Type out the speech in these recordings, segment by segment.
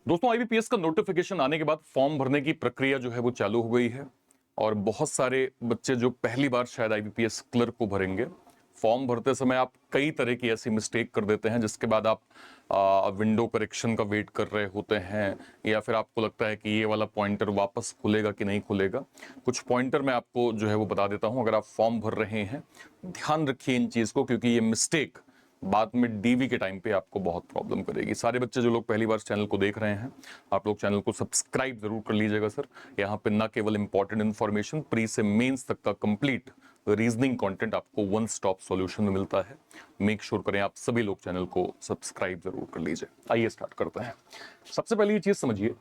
दोस्तों आईबीपीएस का नोटिफिकेशन आने के बाद फॉर्म भरने की प्रक्रिया जो है वो चालू हो गई है और बहुत सारे बच्चे जो पहली बार शायद आईबीपीएस क्लर्क को भरेंगे, फॉर्म भरते समय आप कई तरह की ऐसी मिस्टेक कर देते हैं जिसके बाद आप विंडो करेक्शन का वेट कर रहे होते हैं या फिर आपको लगता है कि ये वाला पॉइंटर वापस खुलेगा कि नहीं खुलेगा। कुछ पॉइंटर मैं आपको जो है वो बता देता हूं। अगर आप फॉर्म भर रहे हैं, ध्यान रखिए इन चीज को, क्योंकि ये मिस्टेक बाद में डीवी के टाइम पे आपको बहुत प्रॉब्लम करेगी। सारे बच्चे जो लोग पहली बार चैनल को देख रहे हैं, आप लोग चैनल को सब्सक्राइब जरूर कर लीजिएगा सर। यहाँ पे ना केवल इंपॉर्टेंट इन्फॉर्मेशन, प्री से मेंस तक का कंप्लीट रीजनिंग कंटेंट आपको वन स्टॉप सॉल्यूशन में मिलता है। मेक श्योर करें आप सभी लोग चैनल को सब्सक्राइब जरूर कर लीजिए। आइए स्टार्ट करते हैं। सबसे पहले ये चीज समझिए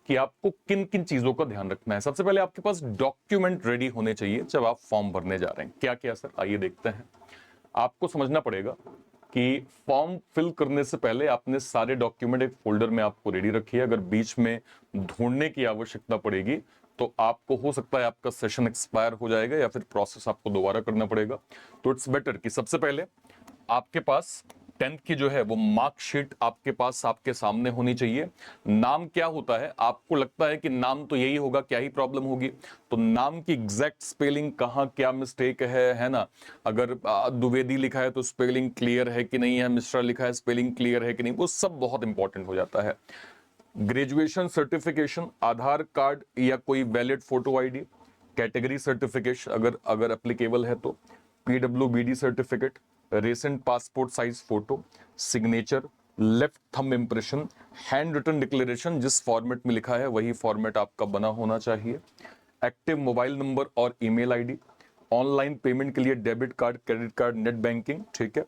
कि आपको किन किन चीजों का ध्यान रखना है। सबसे पहले आपके पास डॉक्यूमेंट रेडी होने चाहिए जब आप फॉर्म भरने जा रहे हैं। क्या क्या सर, आइए देखते हैं। आपको समझना पड़ेगा कि फॉर्म फिल करने से पहले आपने सारे डॉक्यूमेंट एक फोल्डर में आपको रेडी रखिए। अगर बीच में ढूंढने की आवश्यकता पड़ेगी तो आपको हो सकता है आपका सेशन एक्सपायर हो जाएगा या फिर प्रोसेस आपको दोबारा करना पड़ेगा। तो इट्स बेटर कि सबसे पहले आपके पास 10th की जो है वो मार्कशीट आपके पास आपके सामने होनी चाहिए। नाम क्या होता है, आपको लगता है कि नाम तो यही होगा, क्या ही प्रॉब्लम होगी। तो नाम की एग्जैक्ट स्पेलिंग कहाँ क्या मिस्टेक है ना। अगर द्विवेदी लिखा है तो स्पेलिंग क्लियर है कि नहीं है, मिश्रा लिखा है स्पेलिंग क्लियर है कि नहीं, वो सब बहुत इंपॉर्टेंट हो जाता है। ग्रेजुएशन सर्टिफिकेशन, आधार कार्ड या कोई valid photo ID, category certification अगर अगर एप्लीकेबल है तो, पीडब्ल्यूबीडी certificate, recent passport size photo, signature, left thumb impression, hand written declaration, जिस फॉर्मेट में लिखा है वही फॉर्मेट आपका बना होना चाहिए, एक्टिव मोबाइल नंबर और ईमेल आईडी, ऑनलाइन पेमेंट के लिए debit card, credit card, net banking, ठीक है।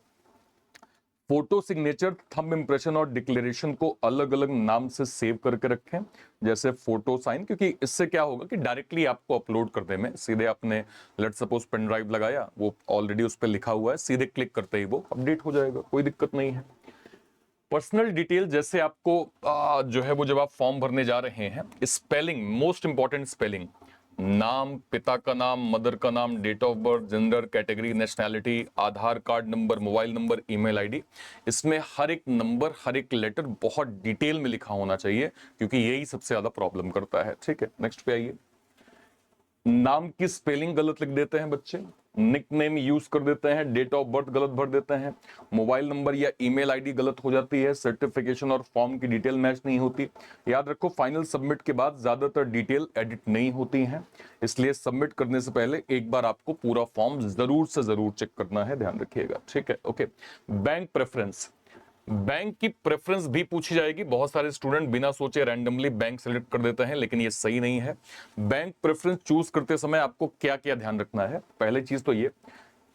फोटो, सिग्नेचर, थंब इंप्रेशन और डिक्लेरेशन को अलग अलग नाम से सेव करके रखें, जैसे फोटो साइन, क्योंकि इससे क्या होगा कि डायरेक्टली आपको अपलोड करने में सीधे आपने लेट सपोज पेन ड्राइव लगाया, वो ऑलरेडी उस पर लिखा हुआ है, सीधे क्लिक करते ही वो अपडेट हो जाएगा, कोई दिक्कत नहीं है। पर्सनल डिटेल जैसे आपको जो है वो जब आप फॉर्म भरने जा रहे हैं, स्पेलिंग, मोस्ट इंपॉर्टेंट स्पेलिंग, नाम, पिता का नाम, मदर का नाम, date of birth, gender, category, nationality, Aadhaar card number, mobile number, email ID, इसमें हर एक नंबर, हर एक लेटर बहुत डिटेल में लिखा होना चाहिए, क्योंकि यही सबसे ज्यादा प्रॉब्लम करता है। ठीक है, नेक्स्ट पे आइए। नाम की स्पेलिंग गलत लिख देते हैं बच्चे, निकनेम यूज कर देते हैं, डेट ऑफ बर्थ गलत भर देते हैं, मोबाइल नंबर या ईमेल आईडी गलत हो जाती है, सर्टिफिकेशन और फॉर्म की डिटेल मैच नहीं होती। याद रखो, फाइनल सबमिट के बाद ज्यादातर डिटेल एडिट नहीं होती हैं, इसलिए सबमिट करने से पहले एक बार आपको पूरा फॉर्म जरूर से जरूर चेक करना है, ध्यान रखिएगा। ठीक है, ओके। बैंक प्रेफरेंस, बैंक की प्रेफरेंस भी पूछी जाएगी। बहुत सारे स्टूडेंट बिना सोचे रैंडमली बैंक सेलेक्ट कर देते हैं, लेकिन ये सही नहीं है। बैंक प्रेफरेंस चूज करते समय आपको क्या क्या ध्यान रखना है। पहली चीज तो ये,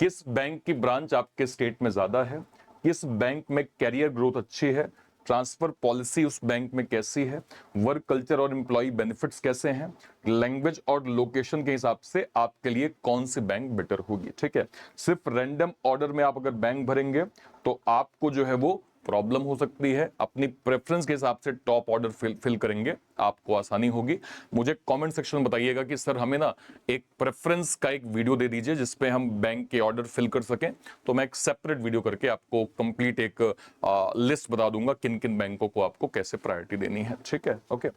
किस बैंक की ब्रांच आपके स्टेट में ज्यादा है, किस बैंक में कैरियर ग्रोथ अच्छी है, ट्रांसफर पॉलिसी उस बैंक में कैसी है, वर्क कल्चर और एम्प्लॉय बेनिफिट्स कैसे हैं, लैंग्वेज और लोकेशन के हिसाब से आपके लिए कौन सी बैंक बेटर होगी। ठीक है, सिर्फ रैंडम ऑर्डर में आप अगर बैंक भरेंगे तो आपको जो है वो प्रॉब्लम हो सकती है। अपनी प्रेफरेंस के हिसाब से टॉप ऑर्डर फिल करेंगे, आपको आसानी होगी। मुझे कमेंट सेक्शन में बताइएगा कि सर हमें ना एक प्रेफरेंस का एक वीडियो दे दीजिए जिसपे हम बैंक के ऑर्डर फिल कर सकें, तो मैं एक सेपरेट वीडियो करके आपको कंप्लीट एक लिस्ट बता दूंगा किन किन बैंकों को आपको कैसे प्रायोरिटी देनी है। ठीक है, ओके।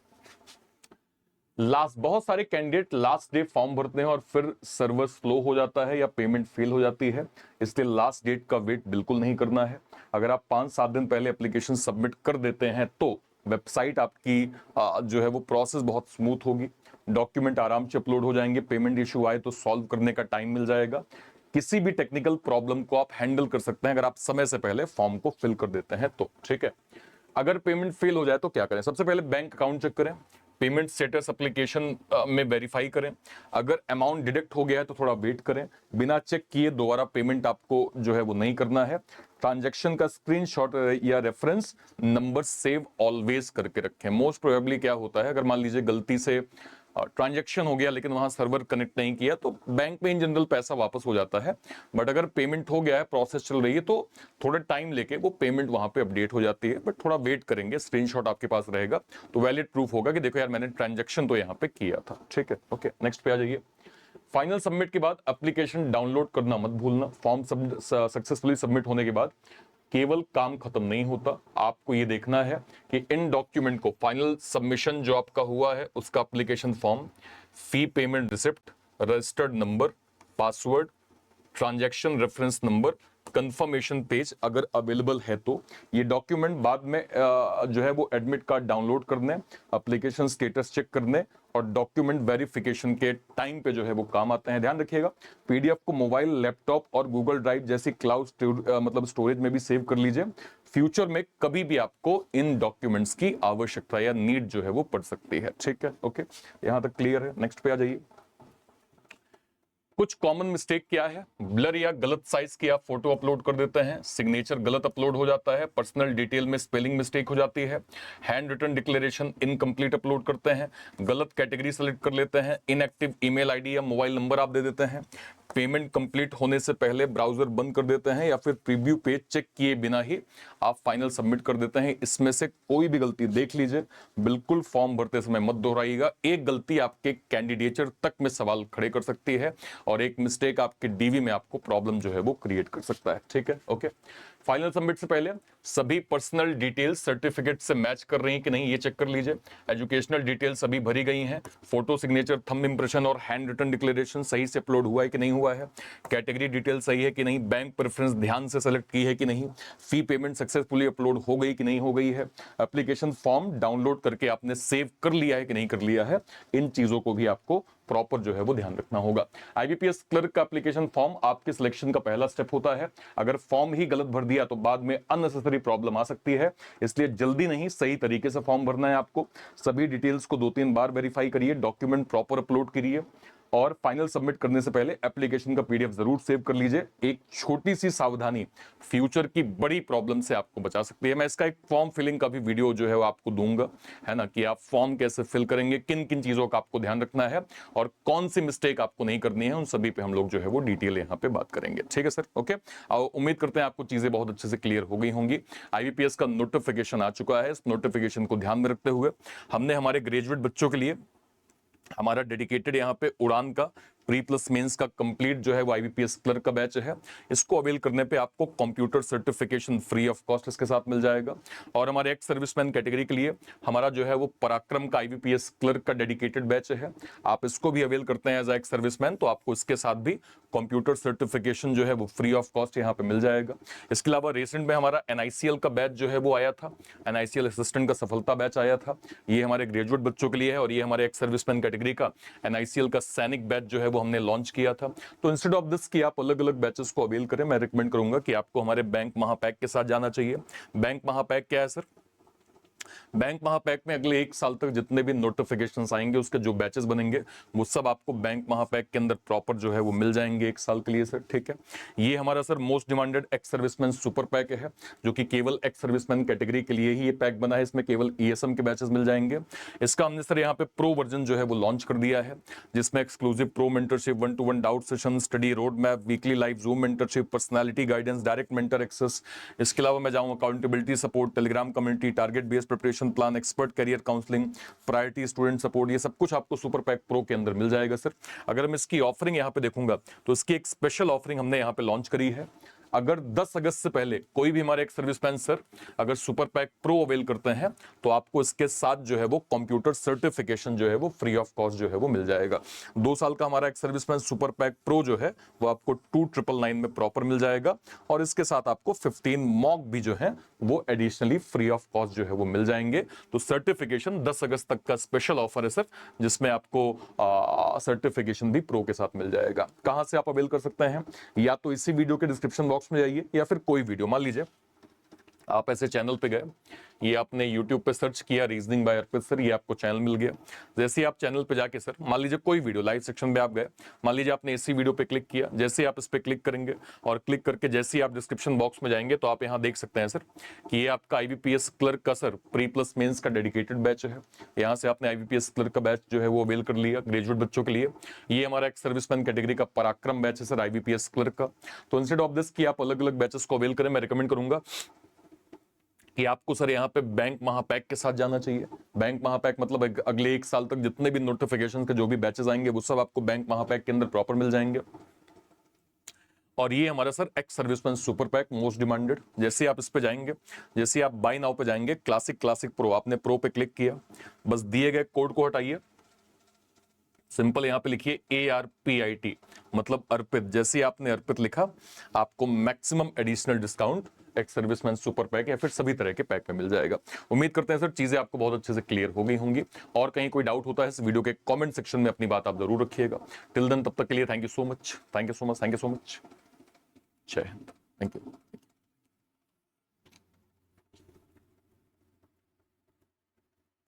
लास्ट, बहुत सारे कैंडिडेट लास्ट डे फॉर्म भरते हैं और फिर सर्वर स्लो हो जाता है या पेमेंट फेल हो जाती है, इसलिए लास्ट डेट का वेट बिल्कुल नहीं करना है। अगर आप 5-7 दिन पहले एप्लीकेशन सबमिट कर देते हैं तो वेबसाइट आपकी जो है वो प्रोसेस बहुत स्मूथ होगी, डॉक्यूमेंट आराम से अपलोड हो जाएंगे, पेमेंट इशू आए तो सॉल्व करने का टाइम मिल जाएगा। किसी भी टेक्निकल प्रॉब्लम को आप हैंडल कर सकते हैं अगर आप समय से पहले फॉर्म को फिल कर देते हैं तो। ठीक है, अगर पेमेंट फेल हो जाए तो क्या करें। सबसे पहले बैंक अकाउंट चेक करें, पेमेंट स्टेटस एप्लीकेशन में वेरीफाई करें। अगर अमाउंट डिडक्ट हो गया है तो थोड़ा वेट करें, बिना चेक किए दोबारा पेमेंट आपको जो है वो नहीं करना है। ट्रांजैक्शन का स्क्रीनशॉट या रेफरेंस नंबर सेव ऑलवेज करके रखें। मोस्ट प्रोबेबली क्या होता है, अगर मान लीजिए गलती से ट्रांजैक्शन हो गया लेकिन वहां सर्वर कनेक्ट नहीं किया तो बैंक में इन जनरल पैसा वापस हो जाता है, बट अगर पेमेंट हो गया है, प्रोसेस चल रही है, तो थोड़ा टाइम लेके वो पेमेंट वहां पे अपडेट हो जाती है, बट थोड़ा वेट करेंगे, स्क्रीनशॉट आपके पास रहेगा तो वैलिड प्रूफ होगा कि देखो यार मैंने ट्रांजैक्शन तो यहाँ पे किया था। ठीक है, ओके, नेक्स्ट पे आ जाइए। फाइनल सबमिट के बाद एप्लीकेशन डाउनलोड करना मत भूलना। फॉर्म सक्सेसफुली सबमिट होने के बाद केवल काम खत्म नहीं होता, आपको ये देखना है कि इन डॉक्यूमेंट को फाइनल सबमिशन जो आपका हुआ है उसका application form, fee payment receipt, registered number, password, transaction reference number, confirmation page अगर अवेलेबल है तो ये डॉक्यूमेंट बाद में जो है वो एडमिट कार्ड डाउनलोड करने, एप्लीकेशन स्टेटस चेक करने और डॉक्यूमेंट वेरिफिकेशन के टाइम पे जो है वो काम आते हैं। ध्यान रखिएगा, पीडीएफ को मोबाइल, लैपटॉप और गूगल ड्राइव जैसी क्लाउड मतलब स्टोरेज में भी सेव कर लीजिए। फ्यूचर में कभी भी आपको इन डॉक्यूमेंट्स की आवश्यकता या नीड जो है वो पड़ सकती है। ठीक है, ओके, यहां तक क्लियर है। नेक्स्ट पे आ जाइए। कुछ कॉमन मिस्टेक क्या है? ब्लर या गलत साइज की आप फोटो अपलोड कर देते हैं, सिग्नेचर गलत अपलोड हो जाता है, पर्सनल डिटेल में स्पेलिंग मिस्टेक हो जाती है, hand written declaration incomplete upload करते हैं, गलत कैटेगरी सेलेक्ट कर लेते हैं, इनएक्टिव ईमेल आईडी या मोबाइल नंबर आप दे देते हैं, पेमेंट कंप्लीट होने से पहले ब्राउजर बंद कर देते हैं या फिर प्रीव्यू पेज चेक किए बिना ही आप फाइनल सबमिट कर देते हैं। इसमें से कोई भी गलती देख लीजिए, बिल्कुल फॉर्म भरते समय मत दोहराइएगा। एक गलती आपके कैंडिडेचर तक में सवाल खड़े कर सकती है और एक मिस्टेक आपके डीवी में आपको प्रॉब्लम जो है वो क्रिएट कर सकता है। ठीक है, ओके। फाइनल सबमिट से पहले सभी पर्सनल डिटेल्स सर्टिफिकेट से मैच कर रही हैं कि नहीं ये चेक कर लीजिए। एजुकेशनल डिटेल सभी भरी गई हैं, फोटो, सिग्नेचर, थंब इंप्रेशन और हैंड रिटन डिक्लेरेशन सही से अपलोड हुआ है कि नहीं हुआ है, कैटेगरी डिटेल सही है कि नहीं, बैंक प्रेफरेंस ध्यान से सेलेक्ट की है कि नहीं, फी पेमेंट सक्सेसफुली अपलोड हो गई कि नहीं हो गई है, एप्लीकेशन फॉर्म डाउनलोड करके आपने सेव कर लिया है कि नहीं कर लिया है। इन चीजों को भी आपको प्रॉपर जो है वो ध्यान रखना होगा। आईबीपीएस क्लर्क का एप्लीकेशन फॉर्म आपके सिलेक्शन का पहला स्टेप होता है। अगर फॉर्म ही गलत भर दिया तो बाद में अननेसेसरी प्रॉब्लम आ सकती है, इसलिए जल्दी नहीं सही तरीके से फॉर्म भरना है आपको। सभी डिटेल्स को 2-3 बार वेरीफाई करिए, डॉक्यूमेंट प्रॉपर अपलोड करिए और फाइनल सबमिट करने से पहले एप्लीकेशन का पीडीएफ जरूर सेव कर लीजिए। एक छोटी सी सावधानी फ्यूचर की बड़ी प्रॉब्लम से आपको बचा सकती है। मैं इसका एक फॉर्म फिलिंग का भी वीडियो जो है वो आपको दूंगा, है ना, कि आप फॉर्म कैसे फिल करेंगे, किन किन चीजों का आपको ध्यान रखना है और कौन सी मिस्टेक आपको नहीं करनी है, उन सभी पे हम लोग जो है वो डिटेल यहाँ पे बात करेंगे। ठीक है सर, ओके। उम्मीद करते हैं आपको चीजें बहुत अच्छे से क्लियर हो गई होंगी। आईबीपीएस का नोटिफिकेशन आ चुका है, इस नोटिफिकेशन को ध्यान में रखते हुए हमने हमारे ग्रेजुएट बच्चों के लिए हमारा डेडिकेटेड यहाँ पे उड़ान का प्री प्लस मेंस का कंप्लीट जो है वो आईबीपीएस क्लर्क का बैच है। इसको अवेल करने पे आपको computer certification free of cost इसके साथ मिल जाएगा। और हमारे एक्स सर्विसमैन कैटेगरी के लिए हमारा जो है वो पराक्रम का आईबीपीएस क्लर्क का डेडिकेटेड बैच है। आप इसको भी अवेल करते हैं एज एक्स सर्विसमैन तो आपको इसके साथ भी कंप्यूटर सर्टिफिकेशन जो है वो फ्री ऑफ कॉस्ट यहाँ पे मिल जाएगा। इसके अलावा रिसेंट में हमारा एनआईसीएल का बैच जो है वो आया था, एनआईसीएल असिस्टेंट का सफलता बैच आया था। ये हमारे ग्रेजुएट बच्चों के लिए है और ये हमारे एक्स सर्विसमैन कैटेगरी का एनआईसीएल का सैनिक बैच जो है वो हमने लॉन्च किया था। तो इंस्टेड ऑफ दिस कि आप अलग अलग बैचेस को अवेल करें, मैं रिकमेंड करूंगा कि आपको हमारे बैंक महापैक के साथ जाना चाहिए। बैंक महापैक क्या है सर? बैंक महापैक में अगले 1 साल तक जितने भी नोटिफिकेशंस आएंगे उसके जो बैचेस बनेंगे वो सब आपको बैंक महापैक के अंदर प्रॉपर जो है वो मिल जाएंगे 1 साल के लिए सर। ठीक है, ये हमारा sir most demanded ex serviceman super pack है जो कि केवल एक्स सर्विसमैन कैटेगरी के लिए ही ये पैक बना है। इसमें केवल ईएसएम के बैचेस मिल जाएंगे। इसका हमने सर यहाँ पे प्रो वर्जन जो है वो लॉन्च कर दिया है जिसमें exclusive pro mentorship, 1-to-1 doubt session, study road map, weekly live Zoom mentorship, personality guidance, direct mentor access. इसके अलावा मैं जाऊँ accountability support, Telegram community, target based preparation plan, expert career counselling, priority student support, ये सब कुछ आपको super pack pro के अंदर मिल जाएगा सर। अगर मैं इसकी ऑफरिंग यहाँ पे देखूंगा तो इसकी एक स्पेशल ऑफरिंग हमने यहाँ पे लॉन्च करी है। अगर 10 अगस्त से पहले कोई भी हमारे एक सर्विसमैन सर अगर सुपर पैक प्रो अवेल करते हैं तो आपको इसके साथ जो है वो कंप्यूटर सर्टिफिकेशन जो है वो फ्री ऑफ कॉस्ट जो है वो मिल जाएगा। 2 साल का हमारा एक सर्विसमैन सुपर पैक प्रो जो है वो आपको 2999 में प्रॉपर मिल जाएगा और इसके साथ आपको 15 मॉक भी जो है वो एडिशनली फ्री ऑफ कॉस्ट जो है वो मिल जाएंगे। तो सर्टिफिकेशन 10 अगस्त तक का स्पेशल ऑफर है सर जिसमें आपको सर्टिफिकेशन भी प्रो के साथ मिल जाएगा। कहां से आप अवेल कर सकते हैं? या तो इसी वीडियो के डिस्क्रिप्शन बॉक्स में जाइए या फिर कोई वीडियो, मान लीजिए आप ऐसे चैनल पे गए, ये आपने YouTube पे सर्च किया रीजनिंग बाय अर्पित सर, ये आपको चैनल मिल गया। जैसे ही आप चैनल पे जाके सर मान लीजिए कोई वीडियो लाइव सेक्शन में आप गए, मान लीजिए आपने इसी वीडियो पे क्लिक किया, जैसे आप इस पे क्लिक करेंगे और क्लिक करके जैसे ही आप डिस्क्रिप्शन बॉक्स में जाएंगे तो आप यहाँ देख सकते हैं सर कि ये आपका आईबीपीएस क्लर्क का सर प्री प्लस मेंस का डेडिकेटेड बैच है। यहाँ से आपने आईबीपीएस क्लर्क का बैच जो है वो अवेल कर लिया ग्रेजुएट बच्चों के लिए। ये हमारा एक सर्विसमैन कैटेगरी का पराक्रम बैच है सर आईबीपीएस क्लर्क का। तो इंस्टेड ऑफ दिस कि आप अलग अलग बैचेस को अवेल करें, मैं रिकमेंड करूंगा कि आपको सर यहाँ पे बैंक महापैक के साथ जाना चाहिए। बैंक महापैक मतलब अगले 1 साल तक जितने भी नोटिफिकेशन के जो भी बैचेस आएंगे वो सब आपको बैंक महापैक के अंदर प्रॉपर मिल जाएंगे। और ये हमारा sir ex serviceman super pack most demanded. जैसे आप इस पे जाएंगे, जैसे आप बाय नाउ पे जाएंगे, क्लासिक प्रो, आपने प्रो पे क्लिक किया, बस दिए गए कोड को हटाइए, सिंपल यहां पे लिखिए ARPIT, मतलब अर्पित। जैसे ही आपने अर्पित लिखा, आपको maximum additional discount ex serviceman super pack या फिर सभी तरह के पैक में मिल जाएगा। उम्मीद करते हैं सर चीजें आपको बहुत अच्छे से क्लियर हो गई होंगी, और कहीं कोई डाउट होता है इस वीडियो के कमेंट सेक्शन में अपनी बात आप जरूर रखिएगा। टिल देन, तब तक के लिए thank you so much, thank you so much, thank you so much. जय हिंद, थैंक यू।